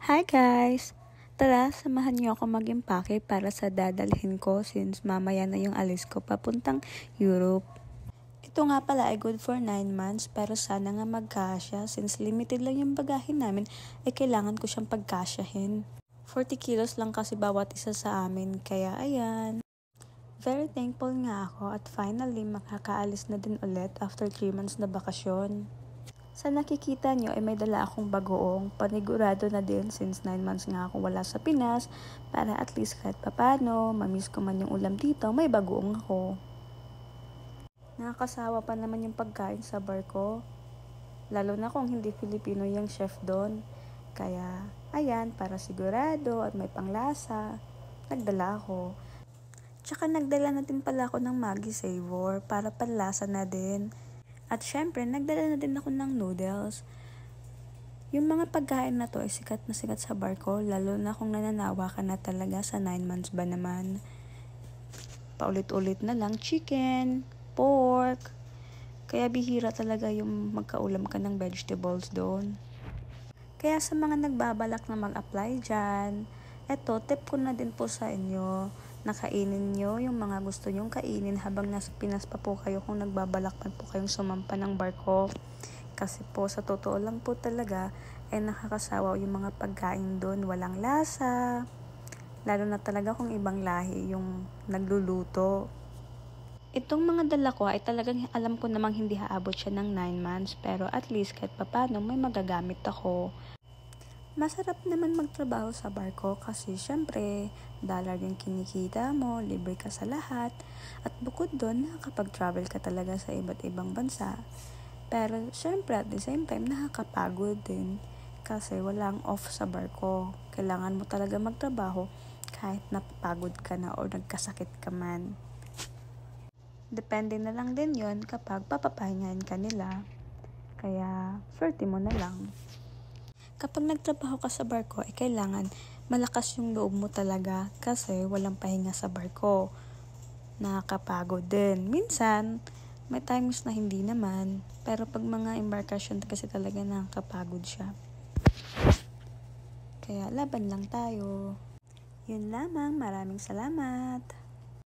Hi guys! Tara, samahan niyo ako mag-impake para sa dadalhin ko since mamaya na yung alis ko papuntang Europe. Ito nga pala ay good for 9 months pero sana nga magkasya since limited lang yung bagahin namin ay kailangan ko siyang pagkasyahin. 40 kilos lang kasi bawat isa sa amin kaya ayan. Very thankful nga ako at finally makakaalis na din ulit after 3 months na bakasyon. Sa nakikita nyo ay may dala akong bagoong, panigurado na din since 9 months nga ako wala sa Pinas para at least kahit papano, mamiss ko man yung ulam dito, may bagoong ako. Nakakasawa pa naman yung pagkain sa barko, lalo na kung hindi Filipino yung chef doon. Kaya ayan, para sigurado at may panglasa, nagdala ako. Tsaka nagdala na din pala ako ng Maggi Savor para panlasa na din. At syempre, nagdala na din ako ng noodles. Yung mga pagkain na to ay sikat na sikat sa barko, lalo na kung nananawa ka na talaga sa 9 months ba naman. Paulit-ulit na lang, chicken, pork. Kaya bihira talaga yung magkaulam ka ng vegetables doon. Kaya sa mga nagbabalak na mag-apply dyan, eto, tip ko na din po sa inyo. Nakainin nyo yung mga gusto nyong kainin habang nasa Pinas pa po kayo kung nagbabalak pa po kayong sumampa ng barko. Kasi po sa totoo lang po talaga ay nakakasawa yung mga pagkain doon, walang lasa. Lalo na talaga kung ibang lahi yung nagluluto. Itong mga dala ko ay talagang alam ko namang hindi haabot siya ng 9 months pero at least kahit papano may magagamit ako. Masarap naman magtrabaho sa barko kasi syempre, dollar yung kinikita mo, libre ka sa lahat, at bukod doon, nakakapag-travel ka talaga sa iba't ibang bansa. Pero syempre, at the same time, nakakapagod din kasi walang off sa barko. Kailangan mo talaga magtrabaho kahit napapagod ka na o nagkasakit ka man. Depende na lang din yon kapag papapahingahin ka nila. Kaya, swerte mo na lang. Kapag nagtrabaho ka sa barko, ay kailangan malakas yung loob mo talaga kasi walang pahinga sa barko. Nakakapagod din. Minsan, may times na hindi naman. Pero pag mga embarkasyon kasi talaga nakakapagod siya. Kaya laban lang tayo. Yun lamang. Maraming salamat.